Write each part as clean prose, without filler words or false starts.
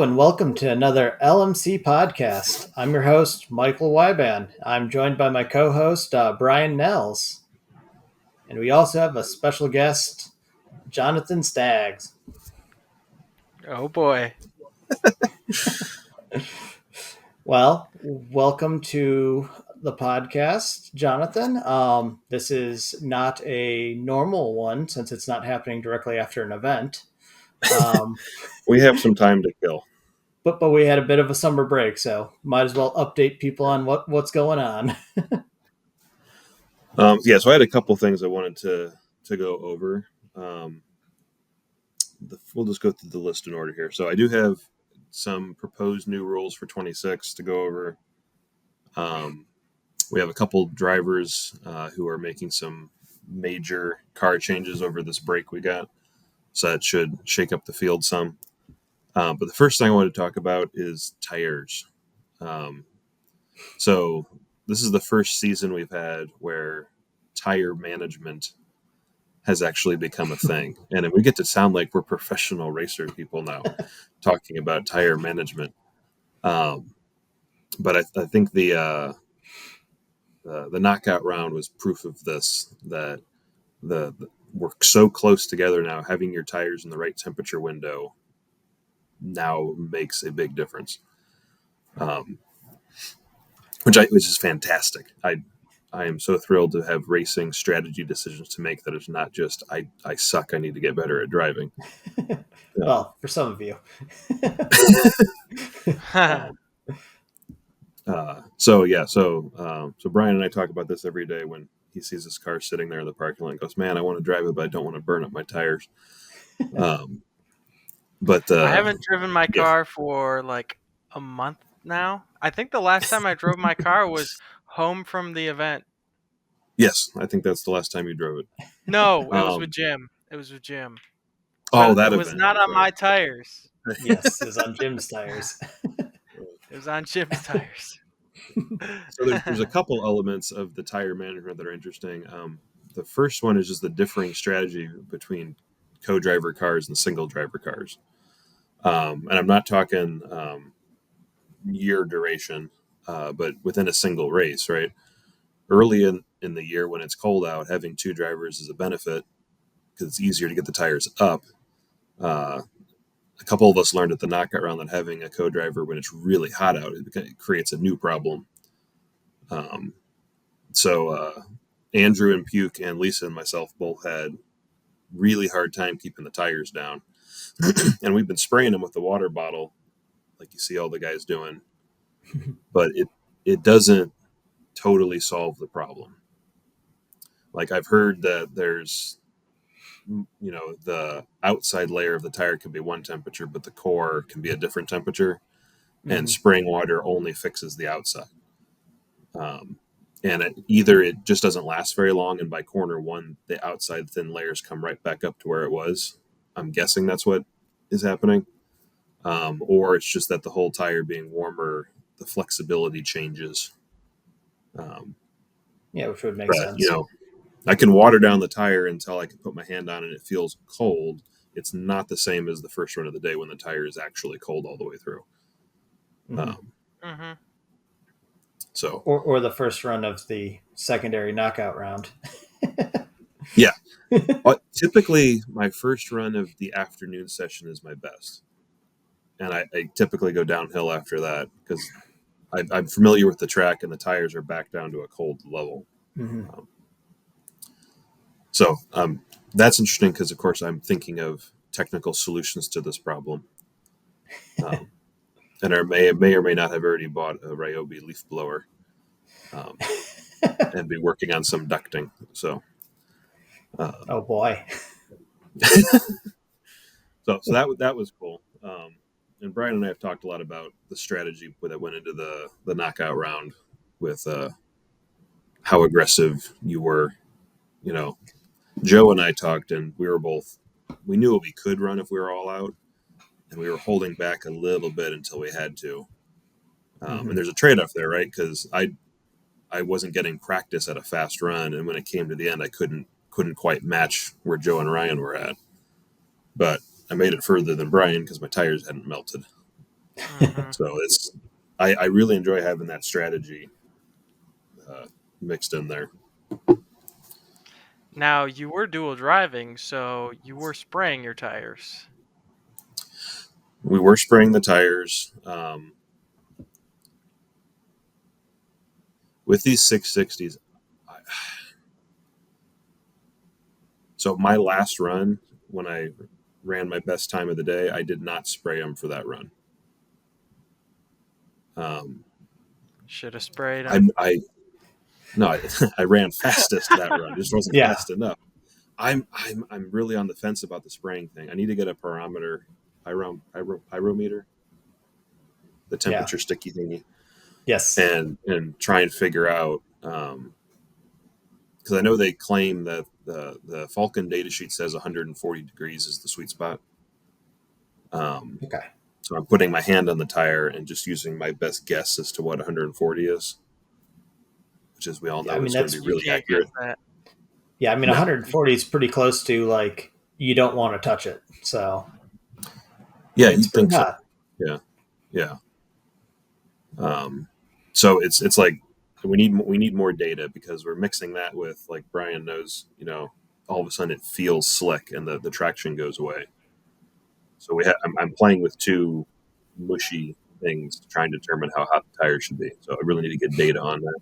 Hello and welcome to another LMC podcast. I'm your host, Michael Wyban. I'm joined by my co host, Brian Nels. And we also have a special guest, Jonathan Staggs. Oh boy. Well, welcome to the podcast, Jonathan. This is not a normal one since it's not happening directly after an event. We have some time to kill. But we had a bit of a summer break, so might as well update people on what's going on. So I had a couple things I wanted to go over. We'll just go through the list in order here. So I do have some proposed new rules for 26 to go over. We have a couple drivers who are making some major car changes over this break we got, so that should shake up the field some. But the first thing I want to talk about is tires. So this is the first season we've had where tire management has actually become a thing. And we get to sound like we're professional racer people now talking about tire management. But I think the knockout round was proof of this, that we're so close together now. Having your tires in the right temperature window now makes a big difference. Which is fantastic. I am so thrilled to have racing strategy decisions to make that it's not just I suck, I need to get better at driving. Well, for some of you. So Brian and I talk about this every day when he sees this car sitting there in the parking lot and goes, man, I want to drive it, but I don't want to burn up my tires. But I haven't driven my car for like a month now. I think the last time I drove my car was home from the event. Yes, I think that's the last time you drove it. No, it was with Jim. Oh, But it was not on my tires. Yes, it was on Jim's tires. It was on Jim's tires. So there's a couple elements of the tire management that are interesting. The first one is just the differing strategy between co-driver cars and single driver cars. And I'm not talking year duration, but within a single race, right? Early in the year when it's cold out, having two drivers is a benefit because it's easier to get the tires up. A couple of us learned at the knockout round that having a co-driver when it's really hot out, it creates a new problem. So Andrew and Puke and Lisa and myself both had really hard time keeping the tires down. And we've been spraying them with the water bottle like you see all the guys doing. But it doesn't totally solve the problem. Like I've heard that there's, the outside layer of the tire can be one temperature, but the core can be a different temperature. And spraying water only fixes the outside. And it just doesn't last very long. And by corner one, the outside thin layers come right back up to where it was. I'm guessing that's what is happening. Or it's just that the whole tire being warmer, the flexibility changes. Which would make sense. I can water down the tire until I can put my hand on it and it feels cold. It's not the same as the first run of the day when the tire is actually cold all the way through. So, or the first run of the secondary knockout round. Yeah. Typically, my first run of the afternoon session is my best. And I typically go downhill after that because I'm familiar with the track and the tires are back down to a cold level. So that's interesting because, of course, I'm thinking of technical solutions to this problem. And I may or may not have already bought a Ryobi leaf blower and be working on some ducting. So, oh boy! so that was cool. And Brian and I have talked a lot about the strategy that went into the knockout round with how aggressive you were. Joe and I talked, and we knew what we could run if we were all out. And we were holding back a little bit until we had to. And there's a trade-off there, right? Because I wasn't getting practice at a fast run, and when it came to the end, I couldn't quite match where Joe and Ryan were at. But I made it further than Brian because my tires hadn't melted. Mhm. So I really enjoy having that strategy mixed in there. Now, you were dual driving, so you were spraying your tires. We were spraying the tires. With these 660s, so my last run, when I ran my best time of the day, I did not spray them for that run. Should have sprayed I, them. I no, I ran fastest that run. It just wasn't Yeah. fast enough. I'm really on the fence about the spraying thing. I need to get a pyrometer, the temperature sticky thingy, Yes. and try and figure out because I know they claim that the Falcon datasheet says 140 degrees is the sweet spot. Okay. So I'm putting my hand on the tire and just using my best guess as to what 140 is, which, as we all Yeah, I know, mean, is going to that's be You really can't accurate. get that. Yeah, I mean, No. 140 is pretty close to like you don't want to touch it. So Yeah, it's you'd think pretty so. hot. Yeah. So it's like we need more data because we're mixing that with, like Brian knows, all of a sudden it feels slick and the traction goes away. So I'm playing with two mushy things to try and determine how hot the tires should be. So I really need to get data on that,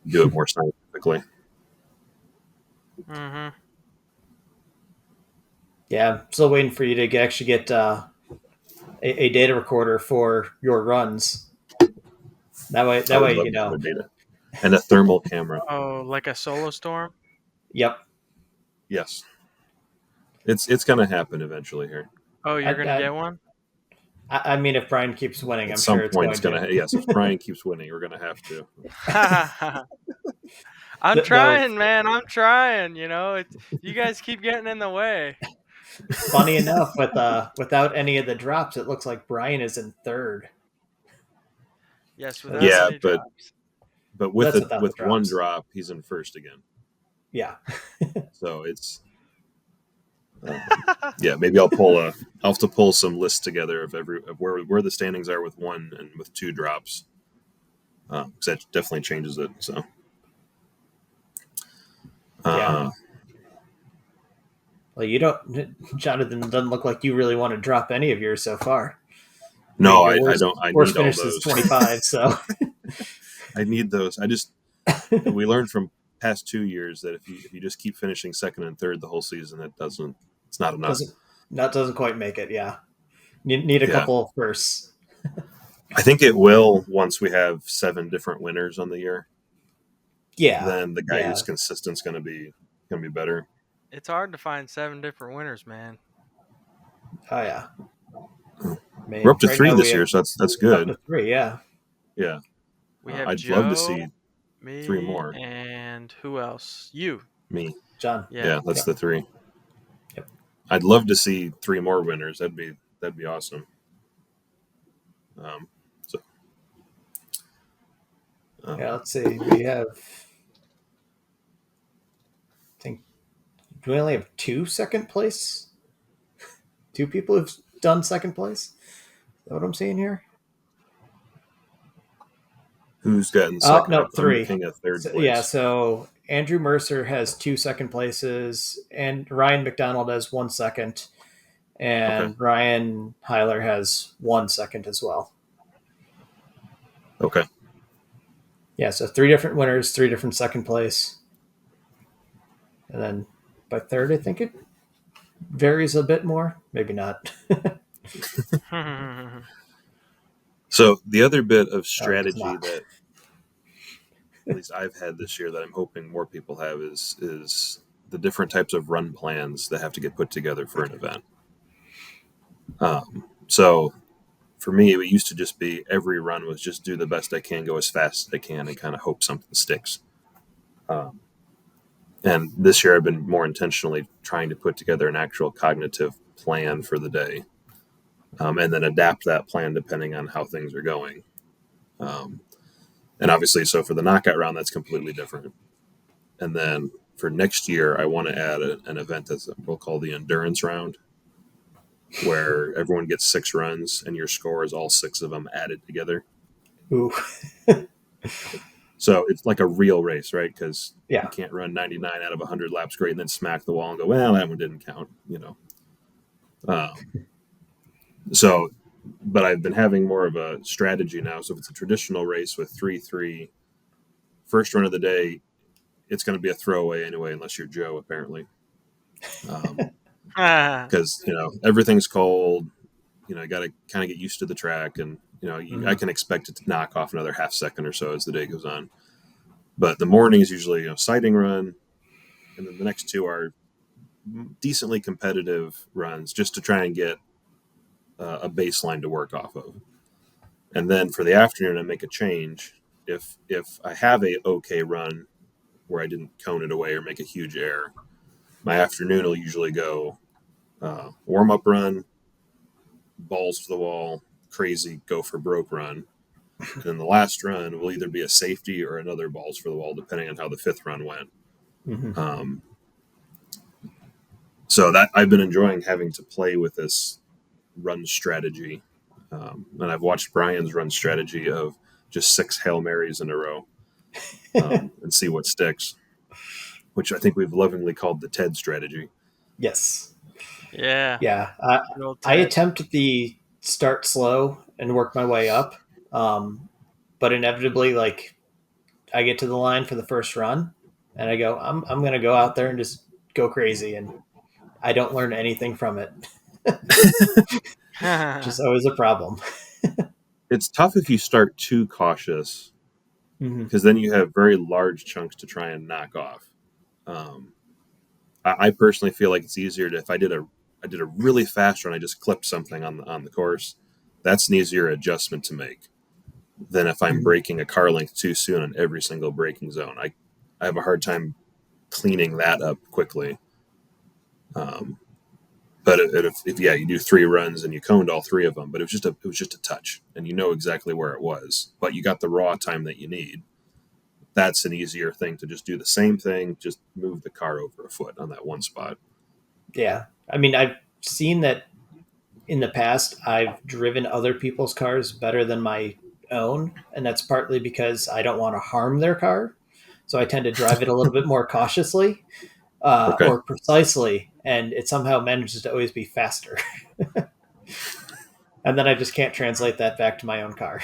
do it more scientifically. Mhm. Yeah, I'm still waiting for you to actually get a data recorder for your runs. That I would way, love to have the data and a thermal camera. Oh, like a solo storm? Yep. Yes, it's going to happen eventually here. Oh, I, you're gonna I, get one? I mean, if Brian keeps winning, At I'm some sure it's point, it's going going to. to. Yes, if Brian keeps winning, we're going to have to. I'm Though, trying, man. I'm trying. You guys keep getting in the way. funny enough, without any of the drops, it looks like Brian is in third. Yes, At without least Yeah, any but drops. with that's without the with one drops. drop, he's in first again. Yeah. So it's yeah. Maybe I'll have to pull some lists together of where the standings are with one and with two drops. Because that definitely changes it. So Yeah. Well, you don't, Jonathan. Doesn't look like you really want to drop any of yours so far. I mean, no, your I worst don't. I worst need all finish is those. 25. So I need those. We learned from past 2 years that if you just keep finishing second and third the whole season, it's not enough. doesn't quite make it. Yeah. Need a Yeah, couple of firsts. I think it will once we have 7 different winners on the year. Yeah. Then the guy Yeah. who's consistent is going to be better. It's hard to find 7 different winners, man. Oh yeah. I We're mean, up to right 3 now we this have year, so that's up good. to 3. Yeah. Yeah, We have I'd love to Joe, see 3 me, more. and who else? You. Me, John. Yeah. yeah, that's Yep. the 3. Yep. I'd love to see 3 more winners. That'd be awesome. So Yeah. Let's see. We have. I think. Do we only have 2 second place? 2 people who've done second place. Is that what I'm seeing here? who's gotten Oh second? no, I'm 3. looking at third So, yeah. place. So Andrew Mercer has 2 second places, and Ryan McDonald has 1 second, Okay, and Ryan Heiler has 1 second as well. okay. Yeah, so 3 different winners, 3 different second place. And then by third, I think it varies a bit more. Maybe not. So the other bit of No, it does strategy not. that at least I've had this year that I'm hoping more people have is the different types of run plans that have to get put together for an event. So for me, it used to just be every run was just do the best I can, go as fast as I can, and kind of hope something sticks. And this year, I've been more intentionally trying to put together an actual cognitive plan for the day, and then adapt that plan depending on how things are going. And obviously, so for the knockout round, that's completely different. And then for next year, I want to add an event that we'll call the endurance round. where everyone gets 6 runs and your score is all 6 of them added together. Ooh. So it's like a real race, right? Because Yeah. you can't run 99 out of 100 laps great and then smack the wall and go, well, that one didn't count, So, but I've been having more of a strategy now. So if it's a traditional race with 3-3, first run of the day, it's going to be a throwaway anyway, unless you're Joe, apparently. Because, everything's cold. You got to kind of get used to the track. And, I can expect it to knock off another half second or so as the day goes on. But the morning is usually sighting run. And then the next 2 are decently competitive runs just to try and get a baseline to work off of. And then for the afternoon, I make a change. If I have a okay run where I didn't cone it away or make a huge error, my afternoon will usually go warm up run, balls to the wall, crazy go for broke run. And then the last run will either be a safety or another balls for the wall, depending on how the 5th run went. Mm-hmm. So that I've been enjoying having to play with this run strategy. And I've watched Brian's run strategy of just 6 Hail Marys in a row and see what sticks, which I think we've lovingly called the TED strategy. Yes. Yeah. Yeah. Real I Ted. attempt the start slow and work my way up. But inevitably, like, I get to the line for the first run and I go, I'm going to go out there and just go crazy. And I don't learn anything from it. Which is always a problem. It's tough if you start too cautious Mm-hmm. because then you have very large chunks to try and knock off. I personally feel like it's easier to, if I did a really fast run, I just clipped something on the course. That's an easier adjustment to make than if I'm breaking a car length too soon on every single braking zone. I have a hard time cleaning that up quickly. But if you do 3 runs and you coned all 3 of them, but it was just a touch, and you know exactly where it was, but you got the raw time that you need. That's an easier thing to just do the same thing, just move the car over a foot on that one spot. Yeah. I mean, I've seen that in the past. I've driven other people's cars better than my own. And that's partly because I don't want to harm their car. So I tend to drive it a little bit more cautiously Okay, or precisely. And it somehow manages to always be faster. And then I just can't translate that back to my own car.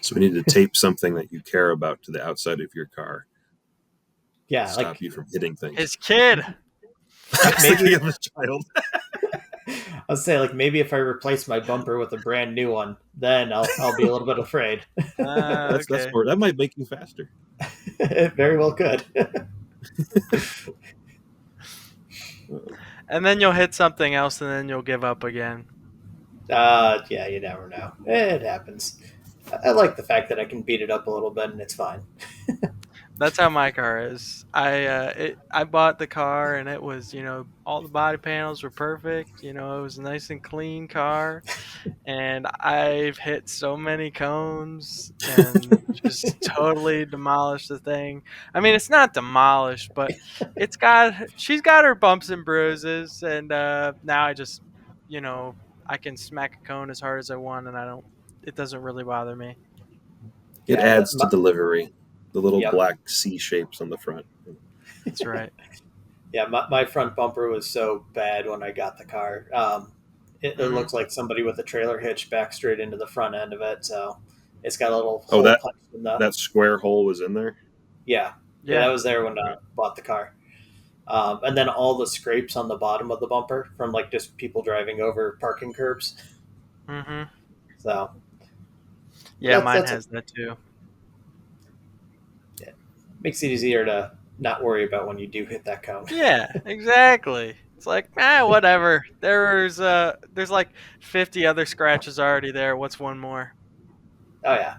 so we need to tape something that you care about to the outside of your car to Yeah. stop Like you from hitting things. His kid. I was thinking maybe of a child. I'll say, like, maybe if I replace my bumper with a brand new one, then I'll be a little bit afraid. That's Okay. more. That might make you faster. It very well could. And then you'll hit something else, and then you'll give up again. Yeah, you never know. It happens. I like the fact that I can beat it up a little bit and it's fine. That's how my car is. I bought the car, and it was, all the body panels were perfect. It was a nice and clean car, and I've hit so many cones and just totally demolished the thing. I mean, it's not demolished, but she's got her bumps and bruises, and now I just, I can smack a cone as hard as I want, and it doesn't really bother me. It Yeah, adds to delivery. The little yep. black C shapes on the front. That's right. Yeah, my front bumper was so bad when I got the car. It Mhm. looks like somebody with a trailer hitch back straight into the front end of it. So it's got a little Oh, hole punched in the. that square hole was in there. Yeah, yeah, that Yeah. was there when I Okay. bought the car. And then all the scrapes on the bottom of the bumper from like just people driving over parking curbs. Mhm. So Yeah, mine that's has that too. it makes it easier to not worry about when you do hit that cone. Yeah, exactly. It's like, whatever. There's like 50 other scratches already there. What's one more? Oh yeah,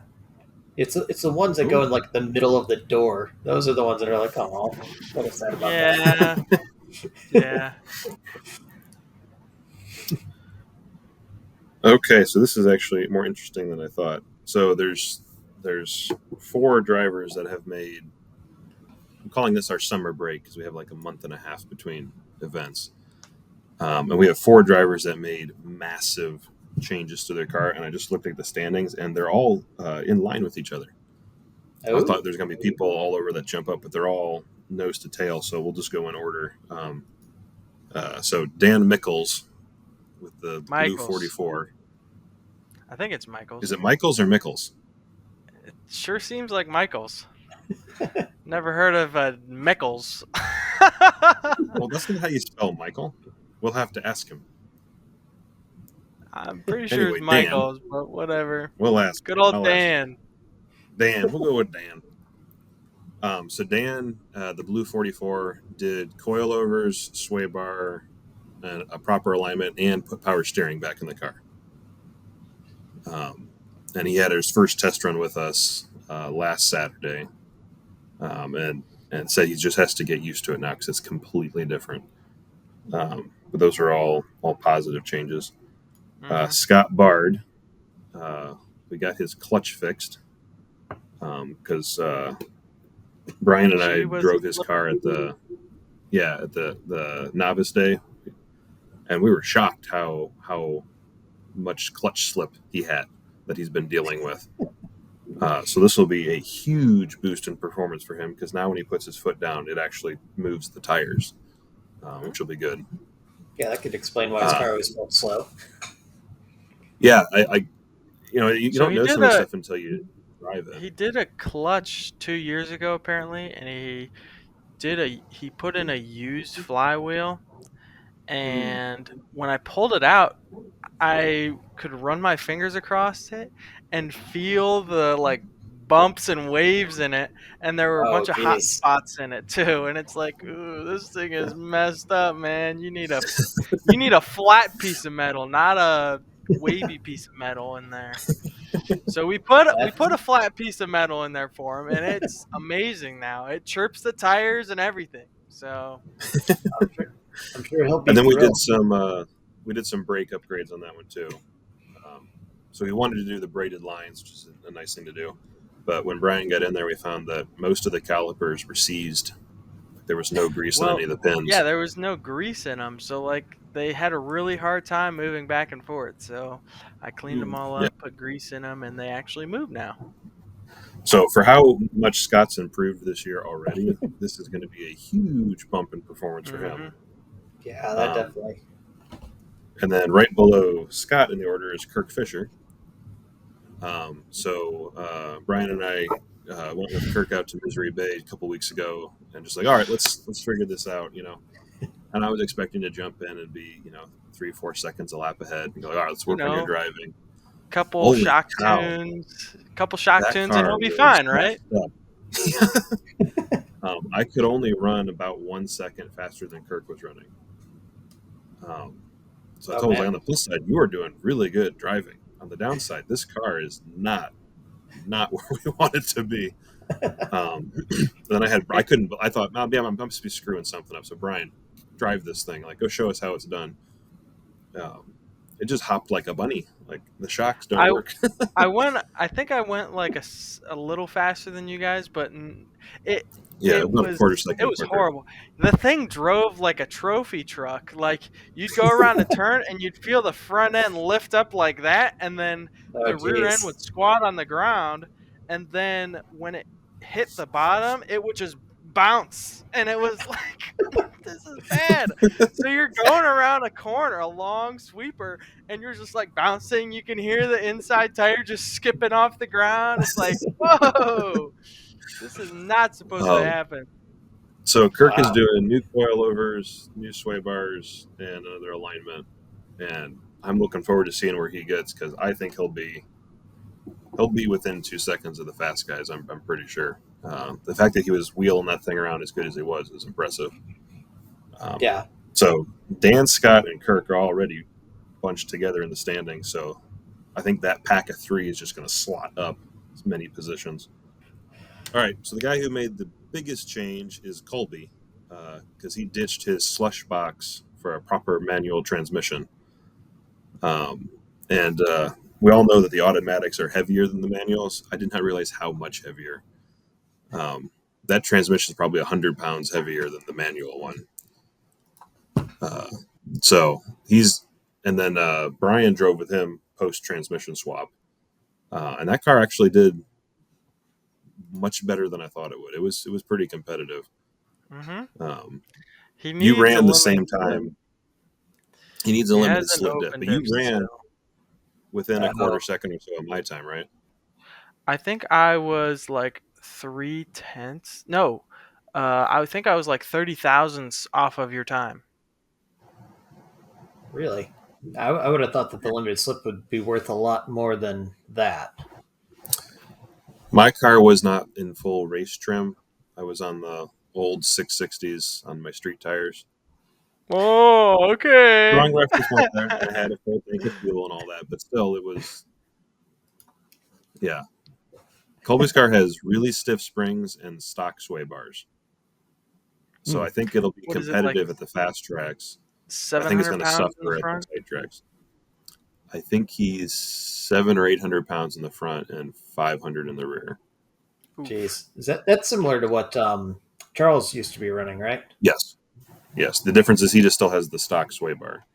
it's the ones that go Ooh. in like the middle of the door. Those are the ones that are like, oh, what is that about Yeah, that? yeah. Okay, so this is actually more interesting than I thought. So there's 4 drivers that have made. I'm calling this our summer break because we have like a month and a half between events. And we have 4 drivers that made massive changes to their car. And I just looked at the standings, and they're all in line with each other. I Oh, thought there's going to be people all over that jump up, but they're all nose to tail. So we'll just go in order. So Dan Mickles with the blue Michaels. 44. I think it's Michaels. Is it Michaels or Mickles? It sure seems like Michaels. Never heard of Mickles. Well, that's not how you spell Michael. We'll have to ask him. I'm pretty sure Anyway, it's Dan. Michaels, but whatever. We'll ask. Good old I'll ask Dan. Dan. We'll go with Dan. So Dan, the blue 44, did coilovers, sway bar, and a proper alignment, and put power steering back in the car. And he had his first test run with us last Saturday, and said he just has to get used to it now because it's completely different. But those are all positive changes. Scott Bard, we got his clutch fixed because Brian and I drove his car at the novice day, and we were shocked how much clutch slip he had that he's been dealing with. So this will be a huge boost in performance for him because now when he puts his foot down, it actually moves the tires, which will be good. Yeah, that could explain why his car always felt slow. Yeah, I you So don't know some of the stuff until you drive it. He did a clutch 2 years ago apparently, and he put in a used flywheel, and when I pulled it out, I could run my fingers across it and feel the like bumps and waves in it, and there were a bunch of hot geez. spots in it too. And it's like, ooh, this thing is messed up, man. You need a flat piece of metal, not a wavy piece of metal in there. So we put a flat piece of metal in there for him, and it's amazing now. It chirps the tires and everything. So I'm sure he'll be. And then thrilled. we did some brake upgrades on that one too. So we wanted to do the braided lines, which is a nice thing to do. But when Brian got in there, we found that most of the calipers were seized. There was no grease on any of the pins. Yeah, there was no grease in them, so like they had a really hard time moving back and forth. So I cleaned them all up, put grease in them, and they actually move now. So for how much Scott's improved this year already, this is going to be a huge bump in performance for him. Yeah, that definitely. And then right below Scott in the order is Kirk Fisher. So Brian and I went with Kirk out to Misery Bay a couple weeks ago, and just like, all right, let's figure this out, And I was expecting to jump in and be, 3-4 seconds a lap ahead, and go, all right, let's work on your driving. Couple shock tunes, and he'll be fine, right? I could only run about 1 second faster than Kirk was running. So I told him, on the plus side, you are doing really good driving. On the downside, this car is not where we want it to be. Then I thought, oh, damn, I must be screwing something up. So Brian, drive this thing. Like, go show us how it's done. It just hopped like a bunny. Like the shocks don't work. I think I went like a little faster than you guys, but it was horrible. The thing drove like a trophy truck. Like you'd go around a turn and you'd feel the front end lift up like that, and then the rear end would squat on the ground, and then when it hit the bottom, it would just bounce, and it was like, this is bad. So you're going around a corner, a long sweeper, and you're just like bouncing. You can hear the inside tire just skipping off the ground. It's like, whoa, this is not supposed to happen. So Kirk is doing new coilovers, new sway bars, and another alignment, and I'm looking forward to seeing where he gets, because I think he'll be within 2 seconds of the fast guys. I'm pretty sure. The fact that he was wheeling that thing around as good as he was is impressive. Yeah. So Dan, Scott, and Kirk are already bunched together in the standings. So I think that pack of 3 is just going to slot up as many positions. All right. So the guy who made the biggest change is Colby, because he ditched his slush box for a proper manual transmission. And we all know that the automatics are heavier than the manuals. I did not realize how much heavier. That transmission is probably 100 pounds heavier than the manual one. So and then Brian drove with him post transmission swap, and that car actually did much better than I thought it would. It was pretty competitive. Mm-hmm. Um, He you needs a ran the limited same slip. time. He needs a He has limited an slip dip, open but you diff ran still. within a Oh, quarter second or so of my time, right? I think I was like 3/10. No, I think I was like 30 thousandths off of your time. really? I would have thought that the limited slip would be worth a lot more than that. My car was not in full race trim. I was on the old 660s on my street tires. Oh, okay. Wrong reference point there. I had a full tank of fuel and all that, but still, it was, yeah. Colby's car has really stiff springs and stock sway bars. So Hmm. I think it'll be What is it like? competitive at the fast tracks. I think it's 700 going to pounds in the suffer at the front. tight tracks. I think he's 700 or 800 pounds in the front and 500 in the rear. Oof. Jeez, that's similar to what Charles used to be running, right? Yes. Yes. The difference is he just still has the stock sway bar.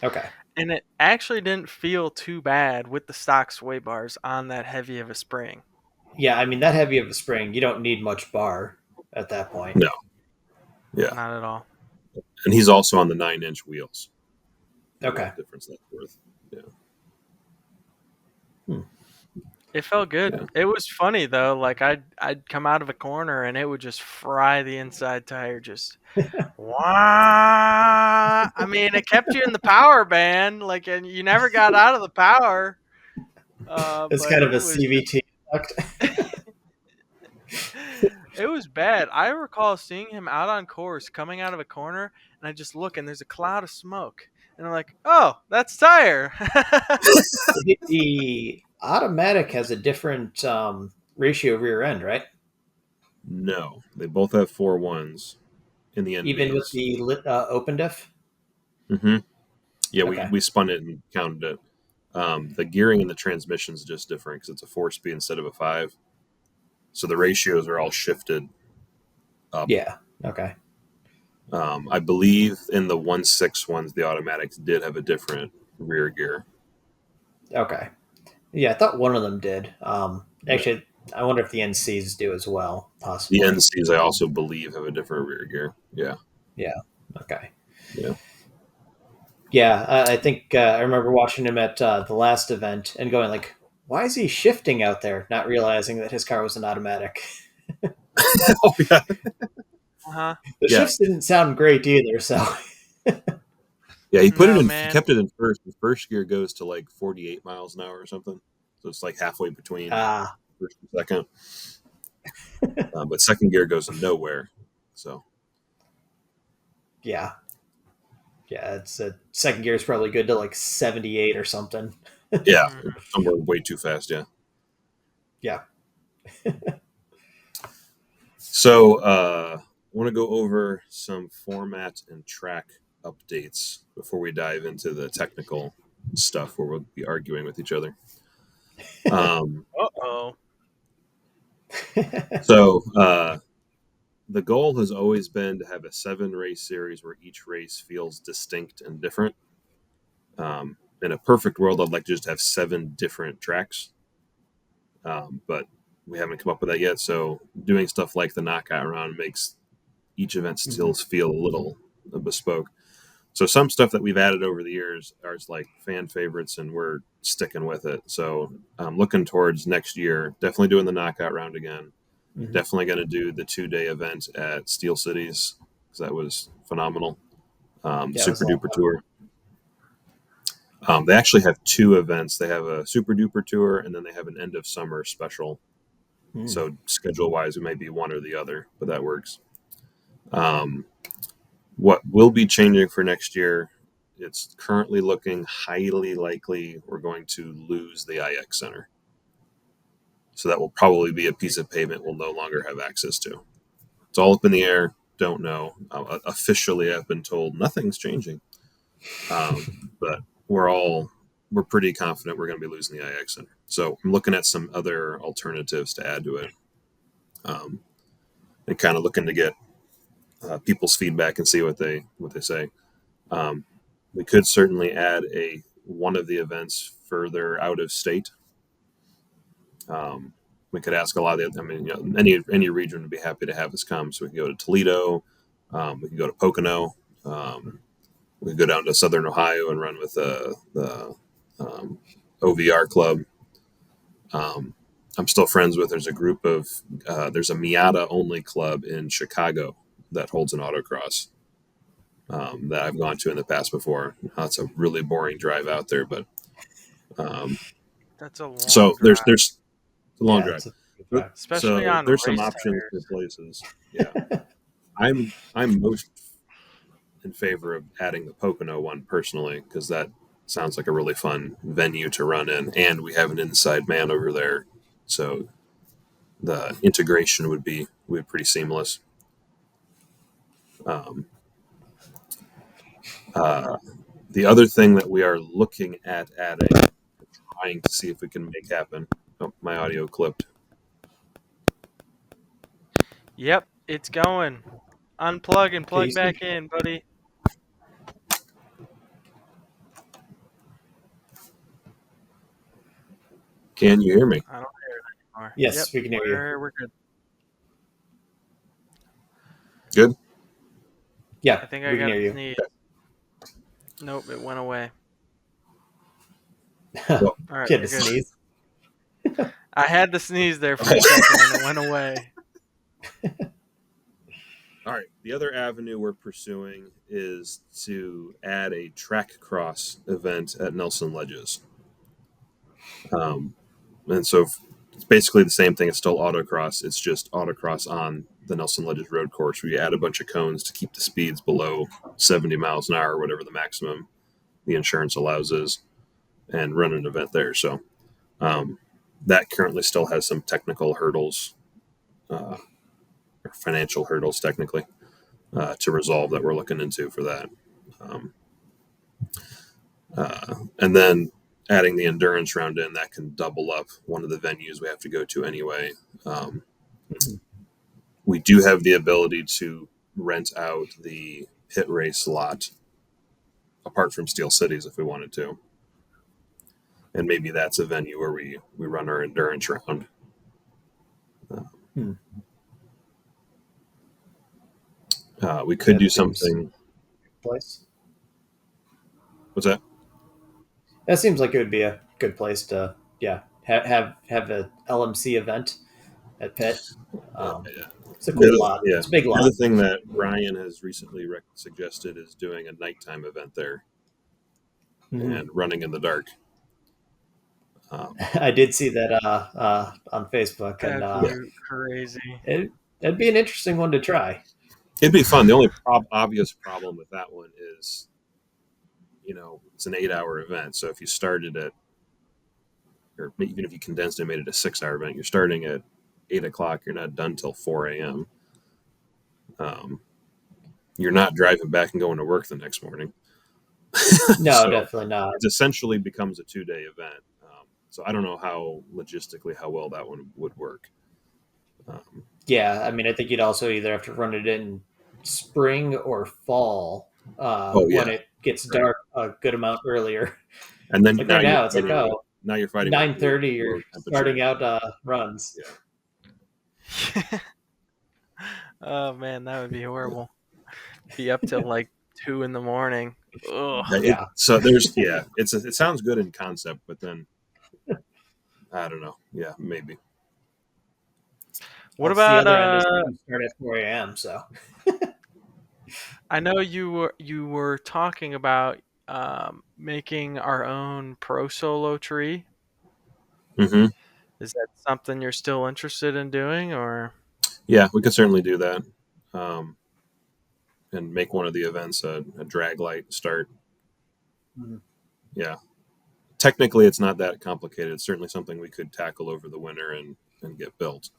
Okay. And it actually didn't feel too bad with the stock sway bars on that heavy of a spring. Yeah, I mean that heavy of a spring, you don't need much bar at that point. No. Yeah. Not at all. And he's also on the 9-inch wheels. Okay. What difference that's worth. Yeah. Hmm. It felt good. Yeah. It was funny though. Like I'd come out of a corner and it would just fry the inside tire. Just wah. I mean, it kept you in the power band. Like, and you never got out of the power. It's But kind of it a was CVT effect. it was bad. I recall seeing him out on course, coming out of a corner, and I just look and there's a cloud of smoke, and I'm like, "Oh, that's tire." The automatic has a different ratio rear end, right? No. They both have 4.1s in the Even with NVs. the open diff. Mm-hmm. Yeah, Okay. we spun it and counted it. The gearing and the transmission is just different because it's a 4-speed instead of a 5. So the ratios are all shifted up. Yeah. Okay. I believe in the 1.6 ones, the automatics did have a different rear gear. Okay. Yeah, I thought one of them did. Yeah. Actually, I wonder if the NCs do as well, The possibly. NCs, I also believe, have a different rear gear. Yeah. Yeah. Okay. Yeah. Yeah, I think I remember watching him at the last event and going like, "Why is he shifting out there?" Not realizing that his car was an automatic. Oh, yeah. Uh-huh. The Yeah. shifts didn't sound great either. So Yeah. He put it No, in, he man. kept it in first. The first gear goes to like 48 miles an hour or something. So it's like halfway between ah, first and second. But second gear goes nowhere. So, yeah, yeah. It's second gear is probably good to like 78 or something. yeah, Mhm. somewhere way too fast. Yeah. Yeah. So, I want to go over some format and track updates before we dive into the technical stuff where we'll be arguing with each other. Uh-oh. So, the goal has always been to have a 7-race series where each race feels distinct and different. In a perfect world, I'd like to just have 7 different tracks, but we haven't come up with that yet. So, doing stuff like the knockout round makes each event still Mhm. feel a little bespoke. So some stuff that we've added over the years are like fan favorites, and we're sticking with it. So I'm looking towards next year. Definitely doing the knockout round again. Mhm. Definitely going to do the 2-day event at Steel Cities because that was phenomenal. Yeah, it was Super a lot Duper of Tour. They actually have 2 events. They have a Super Duper Tour, and then they have an end of summer special. fun. Mm. So schedule wise, it may be one or the other, but that works. Um, what will be changing for next year? It's currently looking highly likely we're going to lose the IX Center. So that will probably be a piece of pavement we'll no longer have access to. It's all up in the air. Don't know. Officially, I've been told nothing's changing. But we're pretty confident we're going to be losing the IX Center. So I'm looking at some other alternatives to add to it, and kind of looking to get people's feedback and see what they say. We could certainly add one of the events further out of state. We could ask a lot of the. I mean, any region would be happy to have us come. So we could go to Toledo. We could go to Pocono. We could go down to Southern Ohio and run with the OVR club. I'm still friends with. There's a group of. There's a Miata only club in Chicago that holds an autocross. That I've gone to in the past before. It's a really boring drive out there, but That's a long so drive. there's a long drive. It's a good drive. Especially So on there's some race options tires. for places. Yeah, I'm most in favor of adding the Pocono one personally because that sounds like a really fun venue to run in, and we have an inside man over there, so the integration would be pretty seamless. The other thing that we are looking at adding, trying to see if we can make happen. Oh, my audio clipped. Yep, it's going. Unplug and plug you back speak? in, buddy. Can you hear me? I don't hear it anymore. Yes, Yep, we can hear you. we're good. Good. Yeah, I think we I can got hear a you. sneeze. Nope, it went away. Well, All right, Get we're a good. sneeze. I had the sneeze there for a second and it went away. All right. The other avenue we're pursuing is to add a track cross event at Nelson Ledges. And so it's basically the same thing. It's still autocross. It's just autocross on the Nelson Ledges road course where you add a bunch of cones to keep the speeds below 70 miles an hour, or whatever the maximum the insurance allows is, and run an event there. So that currently still has some technical hurdles, or financial hurdles technically, to resolve that we're looking into for that. And then adding the endurance round in, that can double up one of the venues we have to go to anyway. We do have the ability to rent out the pit race lot apart from Steel Cities if we wanted to. And maybe that's a venue where we run our endurance round. We could That do seems something. place. What's that? That seems like it would be a good place to have a LMC event at Pitt. Yeah. It's a cool lot. Yeah. It's a big The lot. other thing that Ryan has recently suggested is doing a nighttime event there and running in the dark. I did see that on Facebook, and That'd be crazy. it'd be an interesting one to try. It'd be fun. The only obvious problem with that one is, it's an 8-hour event. So if you started at, or even if you condensed it and made it a 6-hour event, you're starting at 8 o'clock. You're not done till 4 a.m. You're not driving back and going to work the next morning. No, So definitely not. it essentially becomes a 2-day event. So I don't know how well that one would work. Yeah, I mean, I think you'd also either have to run it in spring or fall when it gets dark a good amount earlier. And then Like now right now, you're it's like, fighting now you're fighting 9:30, you're low temperature. starting out runs. Yeah. Oh man, that would be horrible. Be up till like 2 in the morning. Ugh. Yeah. So there's it sounds good in concept, but then I don't know. Yeah, maybe. What Well, the about other end is we start at 4 a.m. So I know you were talking about making our own pro solo tree. Mm-hmm. Is that something you're still interested in doing, or? Yeah, we could certainly do that, and make one of the events a drag light start. Yeah, technically it's not that complicated. It's certainly something we could tackle over the winter and get built.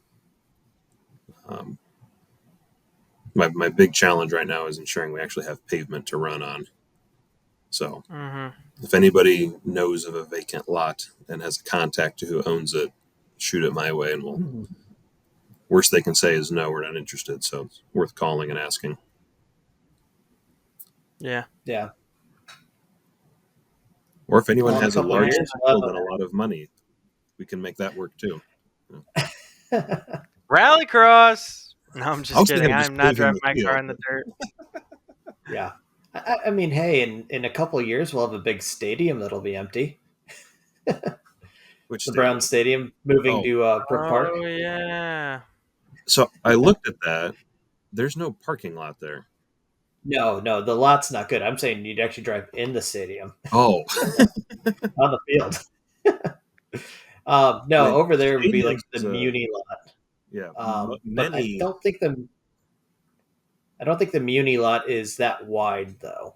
My big challenge right now is ensuring we actually have pavement to run on. So if anybody knows of a vacant lot and has a contact to who owns it, shoot it my way, and worst they can say is no, we're not interested. So it's worth calling and asking. Yeah. Yeah. Or if anyone Well, in a has a couple of large years, field and a lot of money, we can make that work too. Rallycross. No, I'm I just was thinking kidding. of I'm just not paving driving the my car field, in the dirt. yeah. I mean, hey, in a couple of years, we'll have a big stadium that'll be empty. which The Brown stadium? Stadium moving Oh, to Brook Park. Oh yeah. so I looked at that. There's no parking lot there. No, the lot's not good. I'm saying you'd actually drive in the stadium Oh, on the field. No, the over there would be like stadium the is Muni lot. yeah, But I many. don't think the Muni lot is that wide though.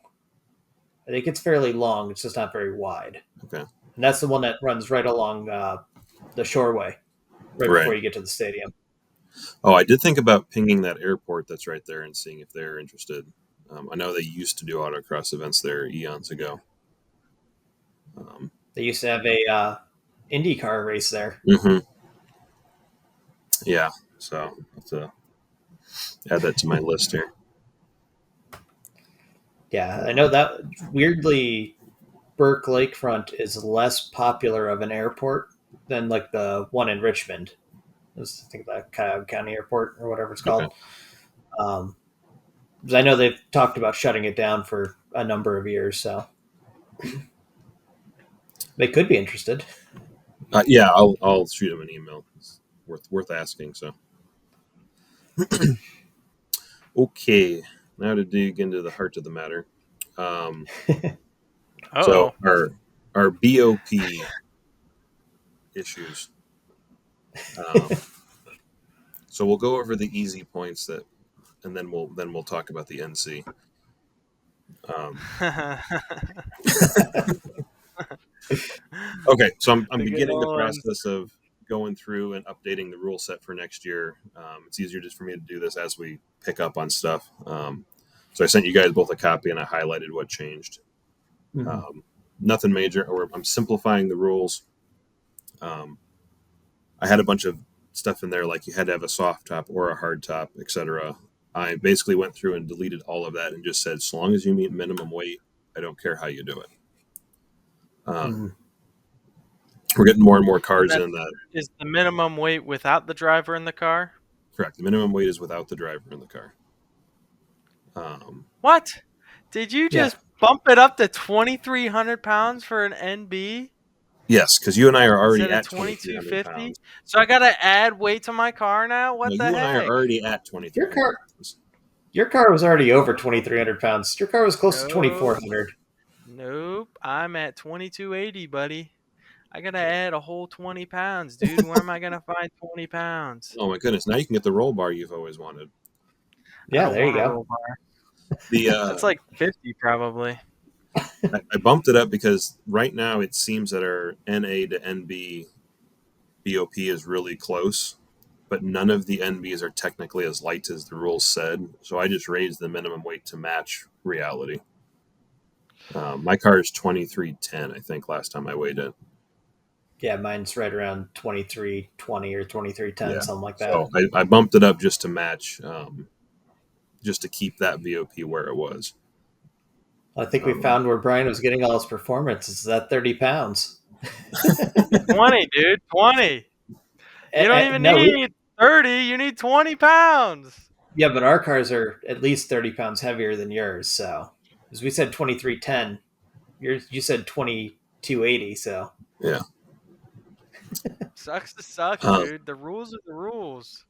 I think it's fairly long. It's just not very wide. Okay, And that's the one that runs right along the shoreway, right before right. you get to the stadium. Oh, I did think about pinging that airport that's right there and seeing if they're interested. I know they used to do autocross events there eons ago. They used to have a IndyCar race there. hmm Yeah, so I'll have to add that to my list here. Yeah, I know that weirdly Burke Lakefront is less popular of an airport than like the one in Richmond. I think the Cuyahoga County Airport or whatever it's Okay. called. 'Cause I know they've talked about shutting it down for a number of years, so they could be interested. Yeah, I'll shoot him an email. It's worth asking. So, okay, now to dig into the heart of the matter. Um, so Oh. our BOP issues. So we'll go over the easy points and then we'll talk about the NC. Okay, so I'm The good beginning the old ones. process of going through and updating the rule set for next year. It's easier just for me to do this as we pick up on stuff. So I sent you guys both a copy and I highlighted what changed. Nothing major. I'm simplifying the rules. I had a bunch of stuff in there like you had to have a soft top or a hard top, etc. I basically went through and deleted all of that and just said, so long as you meet minimum weight, I don't care how you do it. We're getting more and more cars in that. Is the minimum weight without the driver in the car? Correct. The minimum weight is without the driver in the car. What? Did you Yeah. just bump it up to 2,300 pounds for an NB Yes, because you and I are already instead of at 2,300 2250? pounds. So I gotta add weight to my car now? No, What the you and I are heck? already at Your 2,300 car, pounds. your car was already over 2,300 pounds. Your car was close to Nope. 2,400. Nope. I'm at 2,280, buddy. I gotta add a whole 20 pounds, dude. Where am I gonna find 20 pounds? Oh my goodness! Now you can get the roll bar you've always wanted. I Yeah, don't there you want a go. roll bar. The That's like 50 probably. I bumped it up because right now it seems that our NA to NB BOP is really close, but none of the NBs are technically as light as the rules said. So I just raised the minimum weight to match reality. My car is 2310, I think, last time I weighed it. Yeah, mine's right around 2320 or 2310, Yeah. something like that. So I bumped it up just to match, just to keep that VOP where it was. I think we found where Brian was getting all his performance. It's that 30 pounds. 20, dude. 20. You don't even need 30. You need 20 pounds. Yeah, but our cars are at least 30 pounds heavier than yours. So, as we said, 2310. You said 2280. So, Yeah. Sucks to suck, dude. The rules are the rules.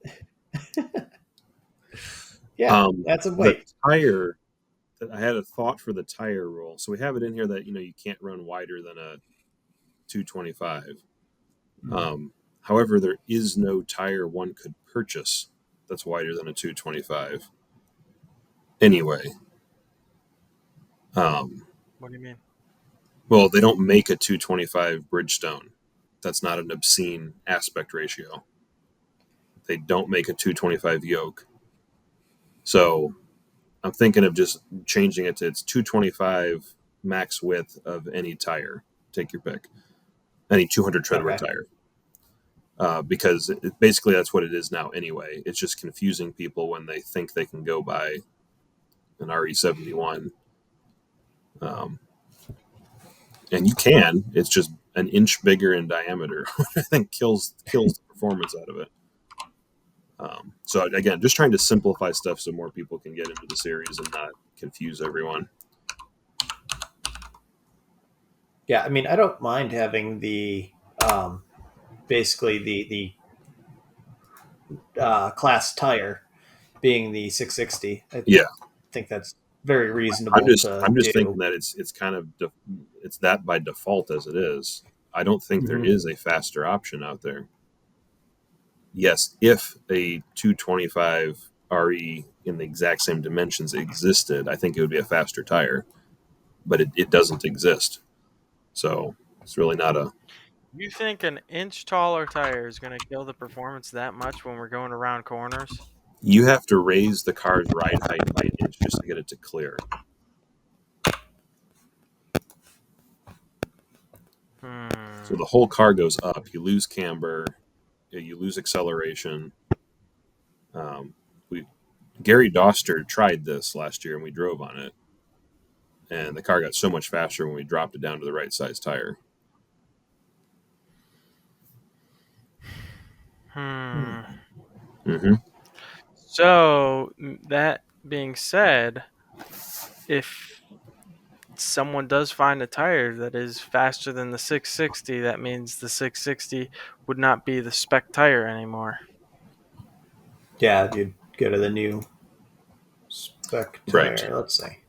yeah, that's a weight. The tire, I had a thought for the tire rule. So we have it in here that you can't run wider than a 225. However, there is no tire one could purchase that's wider than a 225. Anyway. What do you mean? Well, they don't make a 225 Bridgestone. That's not an obscene aspect ratio. They don't make a 225 yoke. So I'm thinking of just changing it to it's 225 max width of any tire. Take your pick. Any 200 treadwear tire. Because basically that's what it is now anyway. It's just confusing people when they think they can go buy an RE71 And you can. It's just an inch bigger in diameter. I think kills the performance out of it. So again, just trying to simplify stuff so more people can get into the series and not confuse everyone. Yeah, I mean, I don't mind having the basically the class tire being the 660. I Yeah, think that's very I'm reasonable just to I'm just do. thinking that it's kind of it's that by default as it is. I don't think there Mhm. is a faster option out there. Yes, if a 225 RE in the exact same dimensions existed, I think it would be a faster tire, but it doesn't exist. So it's really not a. You think an inch taller tire is going to kill the performance that much when we're going around corners? You have to raise the car's ride height by an inch just to get it to clear. So the whole car goes up. You lose camber, you lose acceleration. We Gary Doster tried this last year and we drove on it, and the car got so much faster when we dropped it down to the right size tire. Hmm. Mm-hmm. So that being said, if someone does find a tire that is faster than the 660, that means the 660 would not be the spec tire anymore. Yeah, you'd go to the new spec Right. tire. Let's see.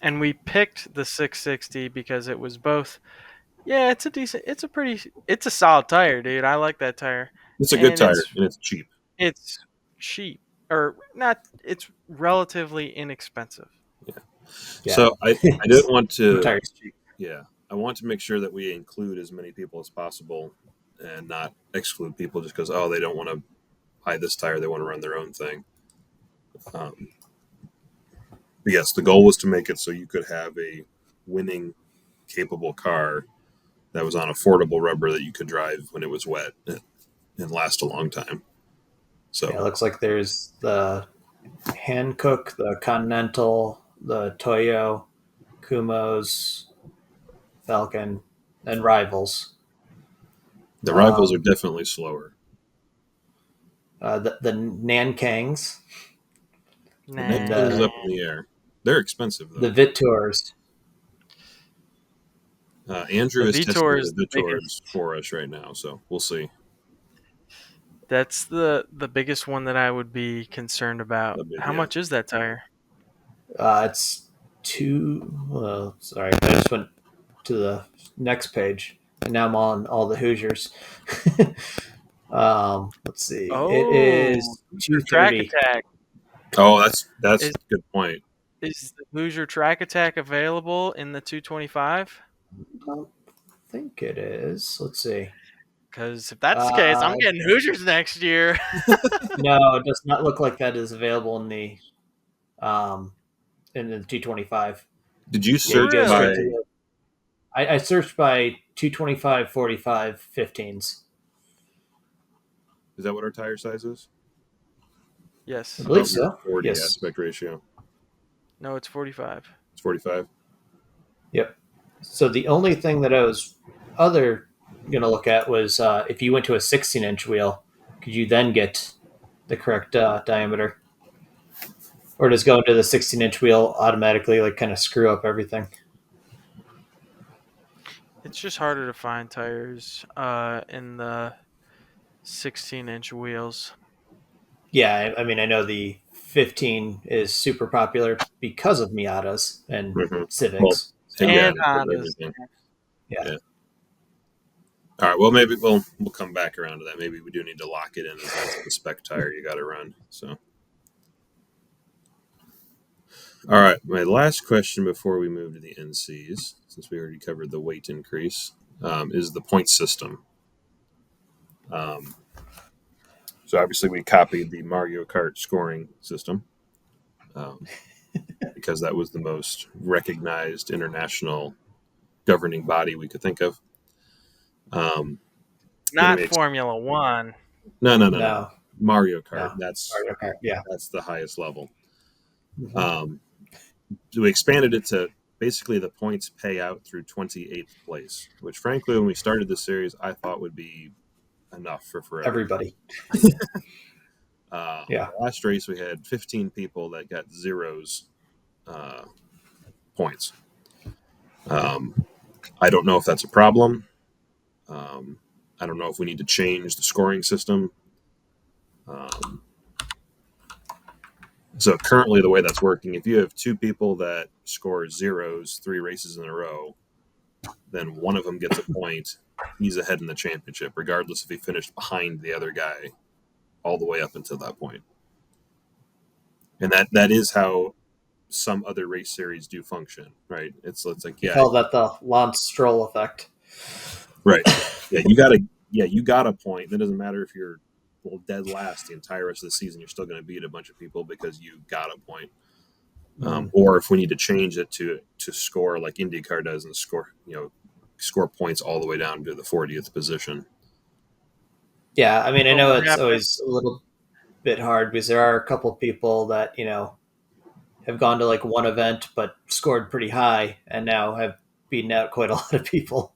And we picked the 660 because it was both. Yeah, it's a decent. It's a solid tire, dude. I like that tire, It's a good and tire and it's cheap. it's cheap or not. It's relatively inexpensive. Yeah. Yeah, So I didn't want to. tire's cheap. Yeah, I want to make sure that we include as many people as possible and not exclude people just because they don't want to buy this tire, they want to run their own thing. But yes, the goal was to make it so you could have a winning, capable car that was on affordable rubber that you could drive when it was wet and last a long time. So Yeah, it looks like there's the Hankook, the Continental, the Toyo, Kumos, Falcon, and Rivals. the rivals are definitely slower. The Nankangs, The and next is up in the air. They're expensive the though. Vitors. Andrew The is testing Vitor is the the Vitors biggest. for us right now, so we'll see. That's the biggest one that I would be concerned about. How Yeah. much is that tire? It's two. Sorry, I just went to the next page, and now I'm on all the Hoosiers. Let's see. It Oh, is Hoosier Track 230. Attack. Oh, that's Is a good point. is the Hoosier Track Attack available in the 225? I don't think it is. Let's see. Because if that's the case, I'm Uh, getting Hoosiers next year. no, it does not look like that is available um, in the 225. Did you Yeah, you search go straight by? to Really? the. I searched by 225, 45, 15s. Is that what our tire size is? I Yes. I believe thought we were so. 40 Yes. aspect ratio. No, it's 45. It's 45. Yep. So the only thing that I was going to look at was if you went to a 16-inch wheel, could you then get the correct diameter? Or does going to the 16-inch wheel automatically kind of screw up everything? It's just harder to find tires in the 16-inch wheels. Yeah, I mean, I know the 15 is super popular because of Miatas and Mm-hmm. Well, Civics. So, yeah, And with Hondas. everything. yeah. Yeah. All right. Well, maybe we'll come back around to that. Maybe we do need to lock it in as that's the spec tire you got to run. So, all right. My last question before we move to the NCs, since we already covered the weight increase, is the point system. So obviously we copied the Mario Kart scoring system um, because that was the most recognized international governing body we could think of. Then Not we Formula One. no. No, Mario Kart. no. That's Mario Kart, yeah. the highest level. Mhm. So we expanded it to basically the points pay out through 28th place, which frankly, when we started the series, I thought would be enough for forever. Everybody. Yeah. The last race, we had 15 people that got zeros points. I don't know if that's a problem. I don't know if we need to change the scoring system. So currently the way that's working, if you have two people that score zeros 3 races in a row, then one of them gets a point. He's ahead in the championship, regardless if he finished behind the other guy all the way up until that point. And that is how some other race series do function, right? It's like, We call that the Lance Stroll effect. Right. Yeah, you got a point. That doesn't matter if you're dead last the entire rest of the season. You're still going to beat a bunch of people because you got a point. Or if we need to change it to score like IndyCar does and score points all the way down to the 40th position. Yeah, I mean, I know it's always a little bit hard because there are a couple people that have gone to like one event but scored pretty high and now have beaten out quite a lot of people.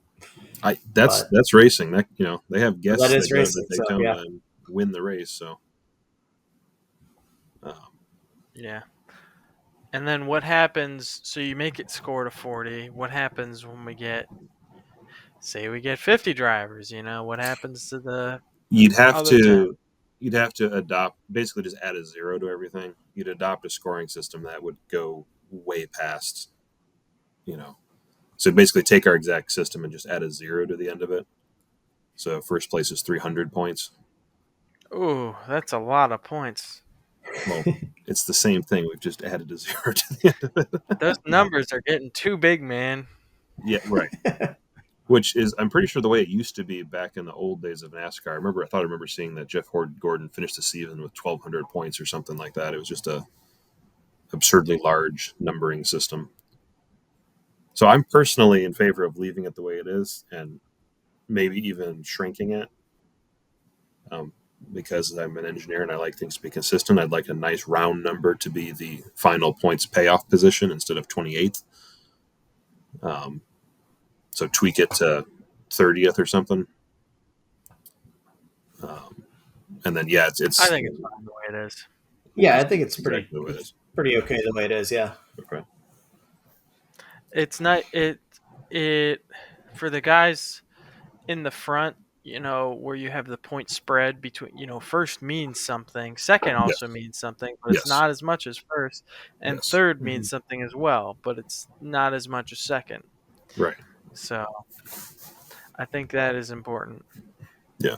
That's racing. That they have guests that is that go racing, to Daytona and win the race. So yeah. And then what happens? So you make it score to 40. What happens when we get 50 drivers? What happens to the? You'd have to adopt, basically just add a 0 to everything. You'd adopt a scoring system that would go way past, So basically take our exact system and just add a 0 to the end of it. So first place is 300 points. Ooh, that's a lot of points. Well, it's the same thing. We've just added a 0 to the end of it. Those numbers are getting too big, man. Yeah, right. Which is, I'm pretty sure, the way it used to be back in the old days of NASCAR. I remember seeing that Jeff Gordon finished the season with 1,200 points or something like that. It was just a absurdly large numbering system. So I'm personally in favor of leaving it the way it is and maybe even shrinking it. Because I'm an engineer and I like things to be consistent. I'd like a nice round number to be the final points payoff position instead of 28th. So tweak it to 30th or something. And then, it's I think it's fine the way it is. Yeah, I think it's exactly pretty okay the way it is. Yeah. Okay. It's not it for the guys in the front, where you have the point spread between, first means something, second also means something, but it's not as much as first, and third means something as well, but it's not as much as second. Right. So I think that is important. Yeah.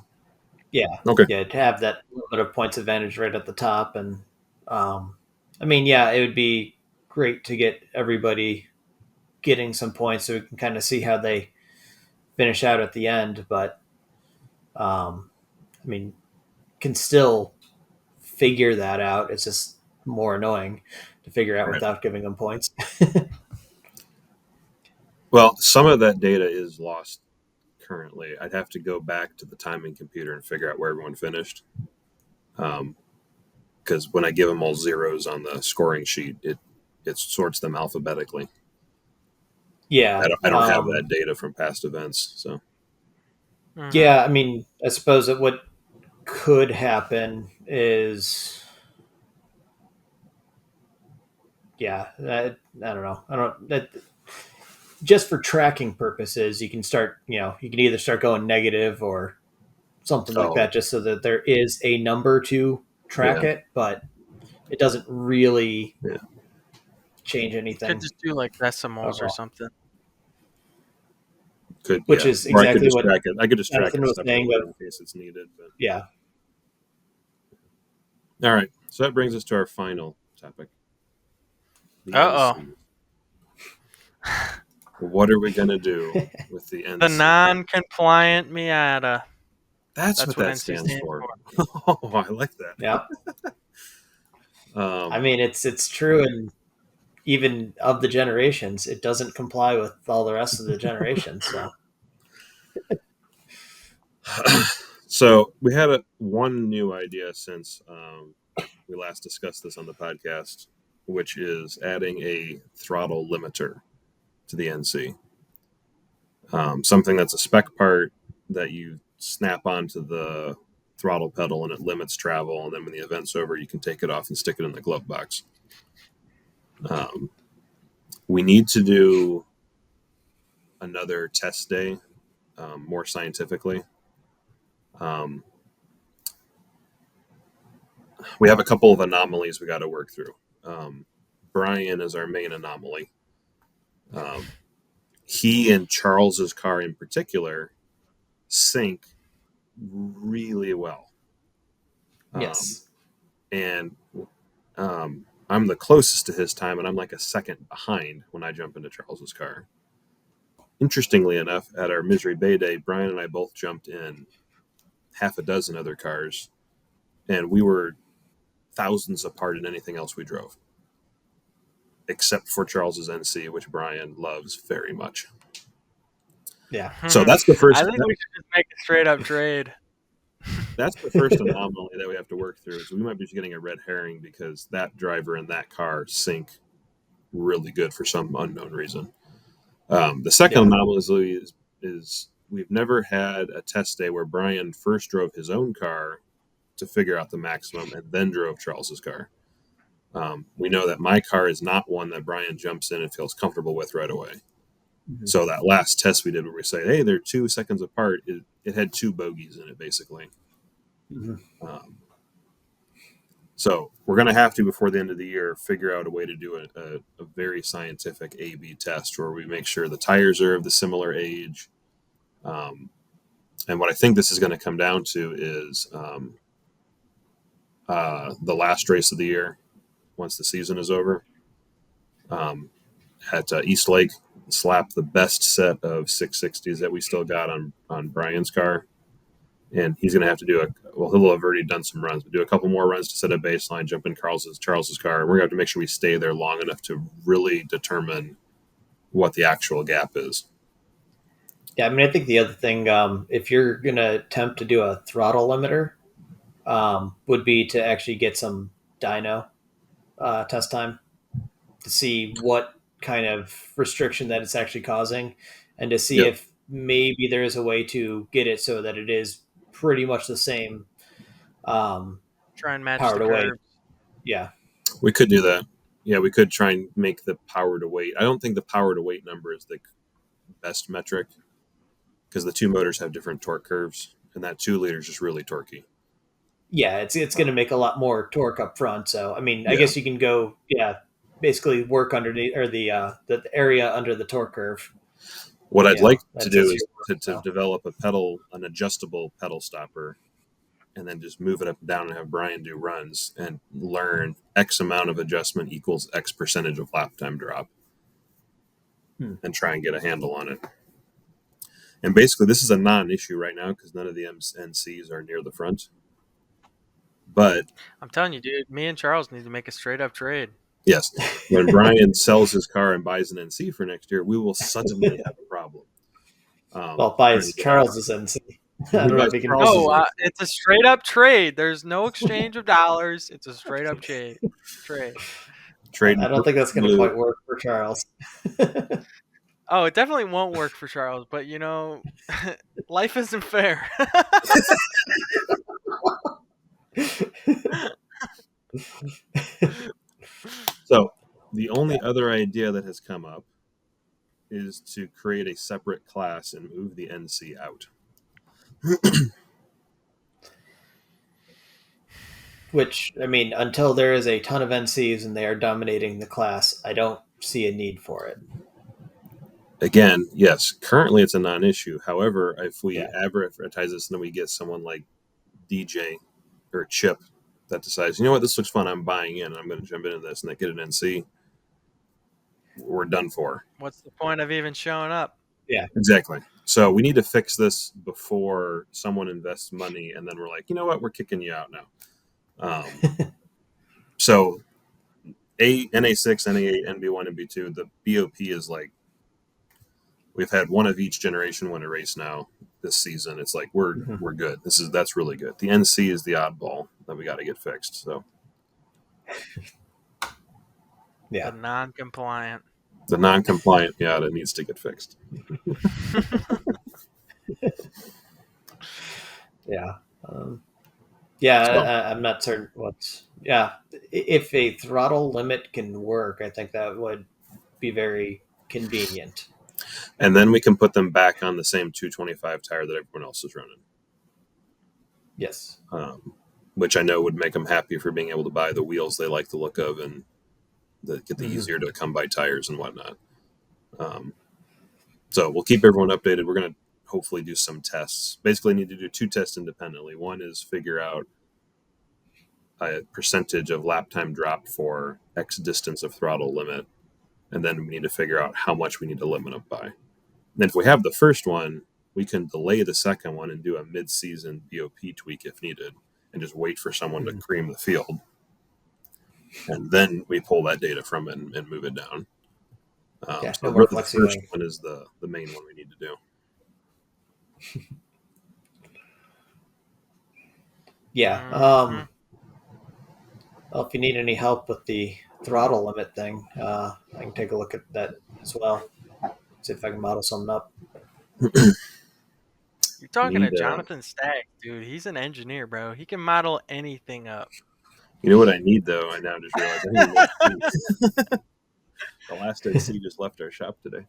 Yeah. Okay. Yeah, to have that little bit of points advantage right at the top. And I mean, yeah, it would be great to get everybody getting some points so we can kind of see how they finish out at the end. But I mean, can still figure that out. It's just more annoying to figure out without giving them points. Well, some of that data is lost currently. I'd have to go back to the timing computer and figure out where everyone finished. Because when I give them all zeros on the scoring sheet, it sorts them alphabetically. Yeah. I don't have that data from past events. So. Yeah, I mean, I suppose that what could happen is, I don't know. Just for tracking purposes, you can start, you can either start going negative or something like that, just so that there is a number to track it, but it doesn't really change anything. Could just do like decimals or something. Which is exactly what I could just track it in case it's needed. But. Yeah. All right. So that brings us to our final topic. Uh-oh. What are we going to do with the NC? The non-compliant Miata. That's what that stands for. Oh, I like that. Yeah. I mean, it's true, and even of the generations, it doesn't comply with all the rest of the generations. So. So we had one new idea since we last discussed this on the podcast, which is adding a throttle limiter. to the NC. Something that's a spec part that you snap onto the throttle pedal and it limits travel, and then when the event's over, you can take it off and stick it in the glove box. We need to do another test day, more scientifically. We have a couple of anomalies we got to work through. Brian is our main anomaly. He and Charles's car in particular sync really well. Yes. And I'm the closest to his time, and I'm like a second behind when I jump into Charles's car. Interestingly enough, at our Misery Bay Day, Brian and I both jumped in half a dozen other cars, and we were thousands apart in anything else we drove, except for Charles's NC, which Brian loves very much. Yeah. So that's the first. I think we should just make a straight up trade. That's the first anomaly that we have to work through. So we might be just getting a red herring because that driver and that car sync really good for some unknown reason. The second anomaly is we've never had a test day where Brian first drove his own car to figure out the maximum and then drove Charles's car. We know that my car is not one that Brian jumps in and feels comfortable with right away. Mm-hmm. So that last test we did where we say, hey, they're 2 seconds apart, it had 2 bogeys in it, basically. Mm-hmm. So we're going to have to, before the end of the year, figure out a way to do a very scientific A/B test where we make sure the tires are of the similar age. And what I think this is going to come down to is the last race of the year, once the season is over, at East Lake, slap the best set of 660s that we still got on Brian's car. And he's going to have to do he'll have already done some runs, but do a couple more runs to set a baseline, jump in Charles's car. And we're going to have to make sure we stay there long enough to really determine what the actual gap is. Yeah, I mean, I think the other thing, if you're going to attempt to do a throttle limiter, would be to actually get some dyno test time to see what kind of restriction that it's actually causing, and to see if maybe there is a way to get it so that it is pretty much the same. Try and match power the to weight. curves. Yeah, we could do that. Yeah, we could try and make the power to weight. I don't think the power to weight number is the best metric because the 2 motors have different torque curves, and that 2 liter is just really torquey. Yeah, it's going to make a lot more torque up front. So, I mean, I guess you can go, basically work underneath or the area under the torque curve. What I'd like to do is to develop an adjustable pedal stopper, and then just move it up and down and have Brian do runs and learn X amount of adjustment equals X percentage of lap time drop, and try and get a handle on it. And basically, this is a non-issue right now because none of the NCs are near the front. But I'm telling you, dude, me and Charles need to make a straight up trade. Yes. When Brian sells his car and buys an NC for next year, we will suddenly have a problem. Buys Charles's NC. I don't know if he can. No, it's a straight up trade. There's no exchange of dollars. It's a straight up trade. I don't think that's going to quite work for Charles. Oh, it definitely won't work for Charles, but life isn't fair. So the only other idea that has come up is to create a separate class and move the NC out. Which, I mean, until there is a ton of NCs and they are dominating the class, I don't see a need for it. Again, yes, currently it's a non-issue. However, if we advertise this and then we get someone like DJ or Chip that decides, you know what, this looks fun, I'm buying in, I'm going to jump into this, and they get an NC, we're done for. What's the point of even showing up? Yeah, exactly. So we need to fix this before someone invests money, and then we're like, you know what, we're kicking you out now. So NA6, NA8, NB1, NB2, the BOP is like, we've had one of each generation win a race now this season. It's like we're good. That's really good. The NC is the oddball that we got to get fixed. So the non-compliant. The non-compliant Miata needs to get fixed. Yeah. So, I'm not certain what's. Yeah, if a throttle limit can work, I think that would be very convenient. and then we can put them back on the same 225 tire that everyone else is running. Yes. Which I know would make them happy for being able to buy the wheels they like the look of and get the easier to come by tires and whatnot. So we'll keep everyone updated. We're going to hopefully do some tests. Basically, need to do 2 tests independently. One is figure out a percentage of lap time drop for X distance of throttle limit, and then we need to figure out how much we need to limit up by. And then if we have the first one, we can delay the second one and do a mid-season BOP tweak if needed, and just wait for someone to cream the field. And then we pull that data from it and move it down. So really the first one is the main one we need to do. Yeah. Well, if you need any help with the throttle limit thing, I can take a look at that as well. See if I can model something up. You're talking to Jonathan Stack, dude. He's an engineer, bro. He can model anything up. You know what I need, though? I now just realized I need the last NC just left our shop today.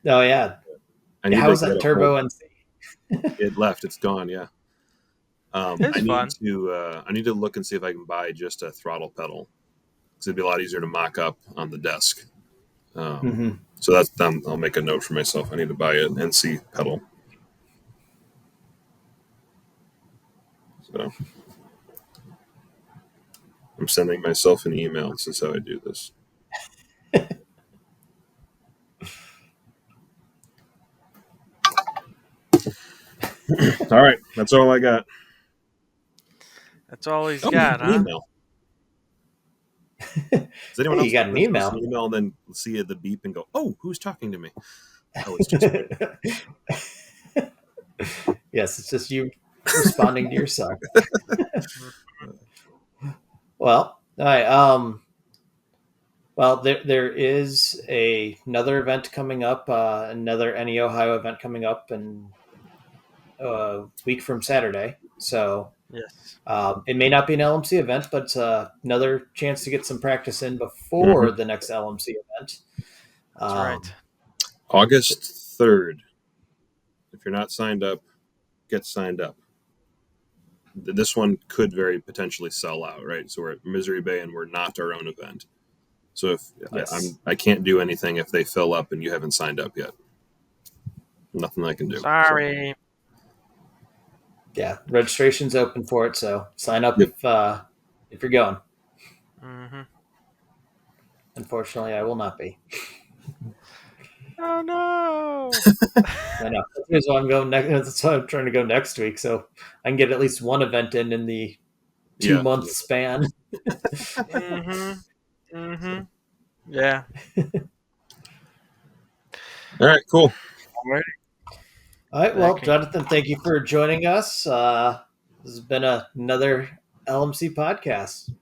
Oh, yeah. How was that turbo NC? It left. It's gone, yeah. I need to look and see if I can buy just a throttle pedal, because it'd be a lot easier to mock up on the desk. So that's done. I'll make a note for myself. I need to buy an NC pedal. So I'm sending myself an email. This is how I do this. All right, that's all I got. That's all he's got, huh? Email. Does anyone else you got an email? Email and then see the beep and go, "Oh, who's talking to me?" Oh, it's just me. Yes, it's just you responding to yourself. Well, all right. Well, there is another event coming up, another NE Ohio event coming up in a week from Saturday. So yes, it may not be an LMC event, but it's another chance to get some practice in before the next LMC event. That's right. August 3rd. If you're not signed up, get signed up. This one could very potentially sell out, right? So we're at Misery Bay and we're not our own event. So if I can't do anything if they fill up and you haven't signed up yet. Nothing I can do. Sorry. So. Yeah, registration's open for it, so sign up if you're going. Unfortunately, I will not be. Oh no! I know. That's why I'm going next. That's why I'm trying to go next week, so I can get at least one event in the 2-month span. Yeah. All right, cool. All right, well, Jonathan, thank you for joining us. This has been another LMC podcast.